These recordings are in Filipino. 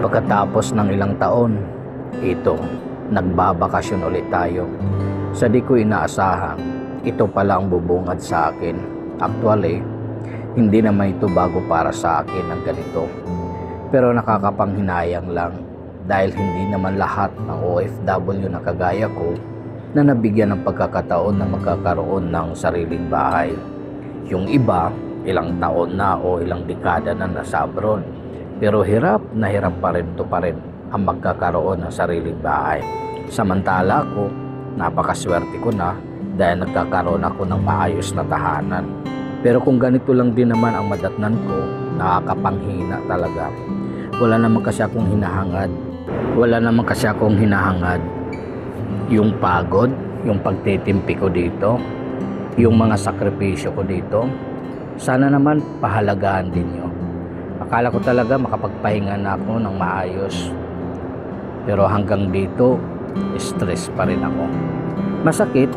Pagkatapos ng ilang taon, ito, nagbabakasyon ulit tayo. Sa di ko inaasahan, ito pala ang bubungad sa akin. Actually, hindi naman ito bago para sa akin ang ganito. Pero nakakapanghinayang lang dahil hindi naman lahat ng OFW na kagaya ko na nabigyan ng pagkakataon na magkakaroon ng sariling bahay. Yung iba, ilang taon na o ilang dekada na nasa abroad. Pero hirap na hirap pa rin ang magkakaroon ng sariling bahay. Samantala ko, napakaswerte ko na dahil nagkakaroon ako ng maayos na tahanan. Pero kung ganito lang din naman ang madatnan ko, nakakapanghina talaga. Wala naman kasi akong hinahangad. Yung pagod, yung pagtitimpi ko dito, yung mga sakripisyo ko dito, sana naman pahalagaan din nyo. Akala ko talaga makapagpahinga na ako ng maayos. Pero hanggang dito, stress pa rin ako. Masakit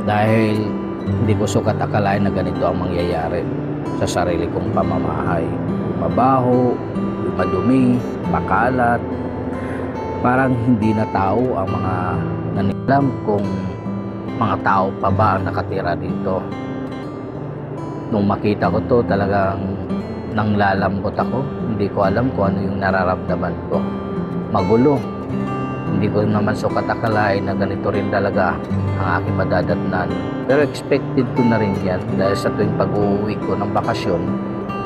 dahil hindi ko sukat akalain na ganito ang mangyayari sa sarili kong pamamahay. Mabaho, madumi, makalat. Parang hindi na tao ang mga nanilam kung mga tao pa ba ang nakatira dito. Nung makita ko to, talagang nanglalambot ako. Hindi ko alam kung ano yung nararamdaman ko. Magulo. Hindi ko naman sukat akalain na ganito rin talaga ang aking madadatnan. Pero expected ko na rin yan dahil sa tuwing pag-uwi ko ng bakasyon,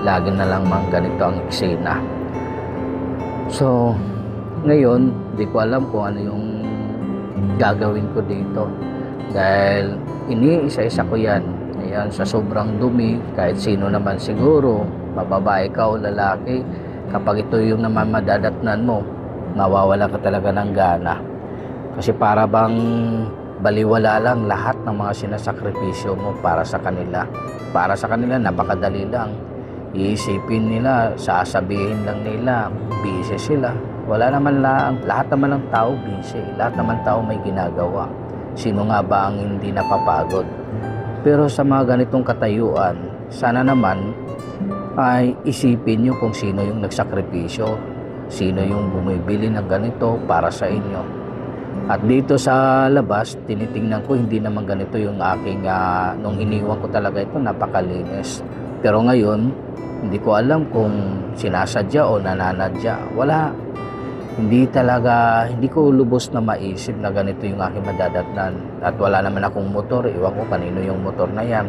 lagi na lang ganito ang eksena. So, ngayon, hindi ko alam kung ano yung gagawin ko dito. Dahil iniisa-isa ko yan. Ayan, sa sobrang dumi, kahit sino naman siguro, mababae ka o lalaki, kapag ito yung naman madadatnan mo, nawawala ka talaga ng gana. Kasi para bang baliwala lang lahat ng mga sinasakripisyo mo para sa kanila. Para sa kanila, napakadali lang. Iisipin nila, sasabihin lang nila, busy sila. Wala naman lang, lahat naman ng tao busy. Lahat naman tao may ginagawa. Sino nga ba ang hindi napapagod? Pero sa mga ganitong katayuan, sana naman ay isipin nyo kung sino yung nagsakripisyo, sino yung bumibili ng ganito para sa inyo. At dito sa labas, tinitingnan ko hindi naman ganito yung aking, nung iniwan ko talaga ito, napakalinis. Pero ngayon, hindi ko alam kung sinasadya o nananadya. Wala. Hindi ko lubos na maisip na ganito yung aking madadatnan. At wala naman akong motor. Iwan ko kanino yung motor na yan.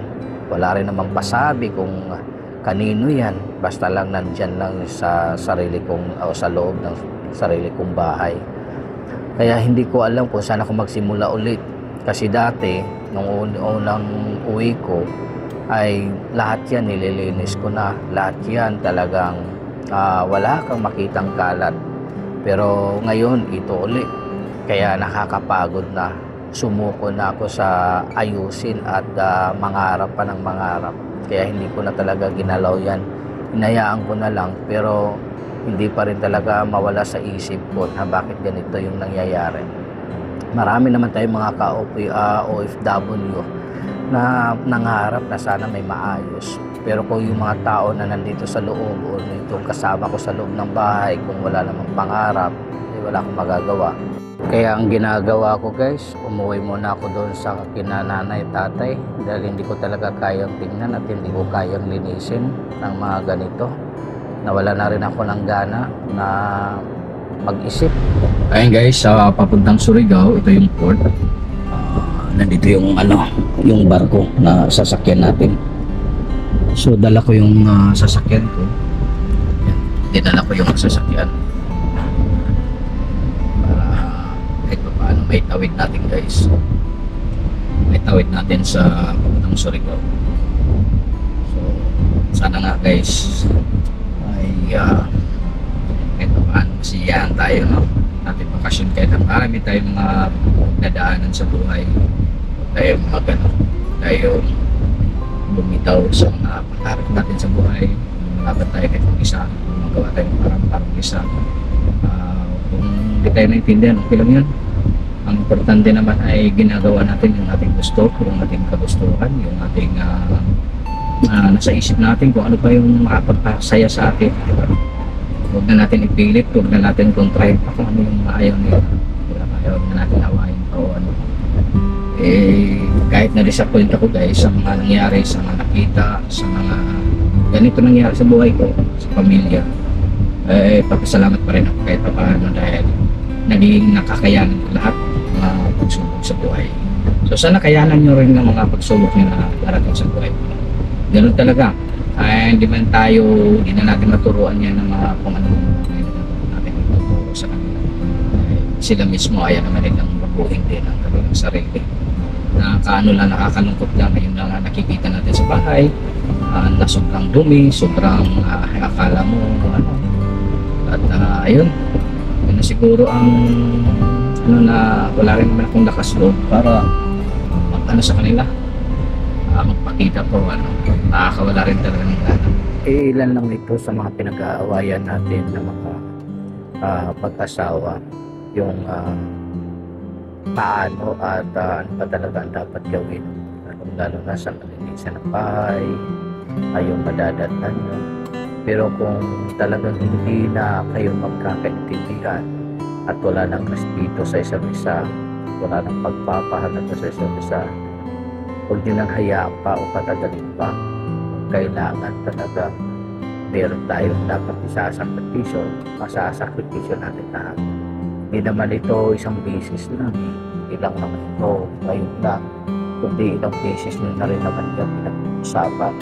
Wala rin namang pasabi kung kanino yan. Basta lang nandyan lang sa sarili kong, o sa loob ng sarili kong bahay. Kaya hindi ko alam kung saan ako magsimula ulit. Kasi dati, nung unang uwi ko, ay lahat yan nililinis ko na. Lahat yan talagang wala kang makitang kalat. Pero ngayon, ito ulit. Kaya nakakapagod na. Sumuko na ako sa ayusin at mangarap pa ng mangarap. Kaya hindi ko na talaga ginalaw yan. Hinayaan ko na lang. Pero hindi pa rin talaga mawala sa isip ko na bakit ganito yung nangyayari. Marami naman tayong mga OFW na nangarap na sana may maayos. Pero kung yung mga tao na nandito sa loob o itong kasama ko sa loob ng bahay, kung wala namang pangarap, wala akong magagawa. Kaya ang ginagawa ko guys, umuwi muna ako doon sa kinananay tatay dahil hindi ko talaga kayang tingnan at hindi ko kayang linisin ng mga ganito. Nawala na rin ako ng gana na mag-isip. Ayun guys, sa papuntang Surigao, ito yung port. Nandito yung yung barko na sasakyan natin. So dala ko yung sasakyan ko. Yan. Dinala ko yung sasakyan. Para kahit pa paano may tawid natin guys. May tawid natin sa papuntang Surigao. So sana nga guys ay kahit pa paano masiyahan tayo, no? Natin bakasyon kahit ang marami tayong mga nadaanan sa buhay. Tayo tayo bumitaw sa mga pangarap natin sa buhay. Malaban tayo kahit kung isa, magawa tayo parang isa. Kung hindi tayo naintindihan, okay lang yun. Ang importante naman ay ginagawa natin yung ating gusto, yung ating kagustuhan, yung ating nasa isip natin kung ano pa yung makapagpasaya sa atin, diba? Huwag na natin ipilit, huwag na natin kontrahin pa kung ano yung ayaw nila. Huwag na natin awayin pa o ano. Kahit na-disappoint ako guys sa mga nangyari, sa mga nakita, sa mga ganito nangyari sa buhay ko, sa pamilya, papasalamat pa rin ako kahit pa paano dahil naging nakakayanan ko lahat ng mga pagsubok sa buhay. So sana kayanan nyo rin ng mga pagsubok nyo na darating sa buhay. Ganun talaga. Hindi man tayo, hindi na natin maturuan yan ng mga kung ano natin ituturo sa kanila. Sila mismo ayaw naman nilang mabuhin din ang kanilang sarili. Nakaano lang, nakakalungkot lang ngayon lang nakikita natin sa bahay na sobrang dumi, sobrang akala mo ano. At ayun, yun na siguro ang ano na wala rin naman akong lakas loob para ano sa kanila, magpakita po ano, nakakawala rin talaga ng gana. Ilan lang ito sa mga pinag-aawayan natin na mga pag-asawa, yung paano at ano pa talaga ang dapat gawin, lalo na sa malinisan ng bahay, yung madadatnan nyo. Pero kung talagang hindi na kayo magkakaintindihan at wala nang respeto sa isa't isa, wala nang pagpapahalaga sa isa't isa, huwag nyo nang hayaan pa o patagalin pa. Kailangan talaga meron tayong dapat isasakripisyo, masasakripisyo natin lahat. Hindi naman ito isang basis lang, ilang naman ito ngayon lang, kundi ilang basis nyo na rin naman yung pinag-usapan,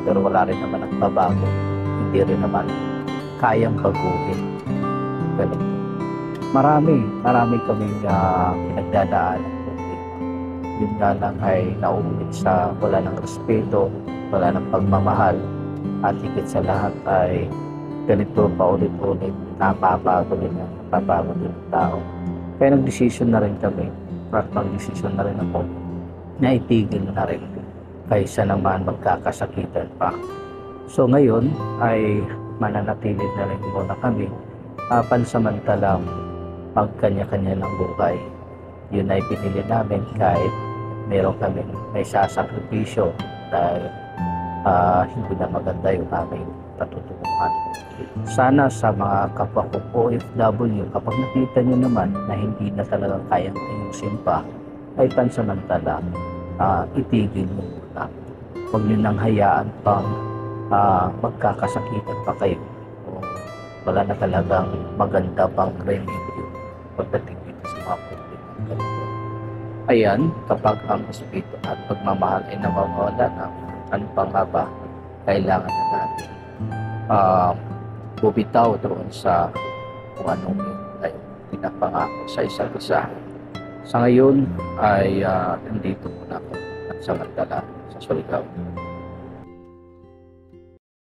pero wala rin naman ang babago, hindi rin naman kayang baguhin. Ganun. Marami kaming pinagdadaanan. Yun nga lang ay nauulit sa wala ng respeto, wala ng pagmamahal, at higit sa lahat ay ganito paulit-ulit, napapago din ng tao. Kaya nag-decision na rin kami, at mag-decision na rin ako na itigil na rin kaysa naman magkakasakitan pa. So ngayon ay mananatili na rin muna kami, pansamantalang magkanya-kanya ng buhay. Yun ay pinili namin kahit meron kami may sasakripisyo dahil hindi na maganda yung aming patutunguhan. Sana sa mga kapwa ko OFW, kapag nakita nyo naman na hindi na talagang kayang ayusin pa, ay pansamantala itigil mo muna. Huwag nyo nang hayaan pang magkakasakitan pa kayo. O wala na talagang maganda pang remedyo pagdating dito sa mga problema ganito. Ayan, kapag ang respeto at pagmamahal ay nawawala na, ano pa nga ba kailangan na natin bumitaw doon sa kung anong ay pinapangako sa isa't isa. Sa ngayon ay nandito muna ako at samantala sa Surigao.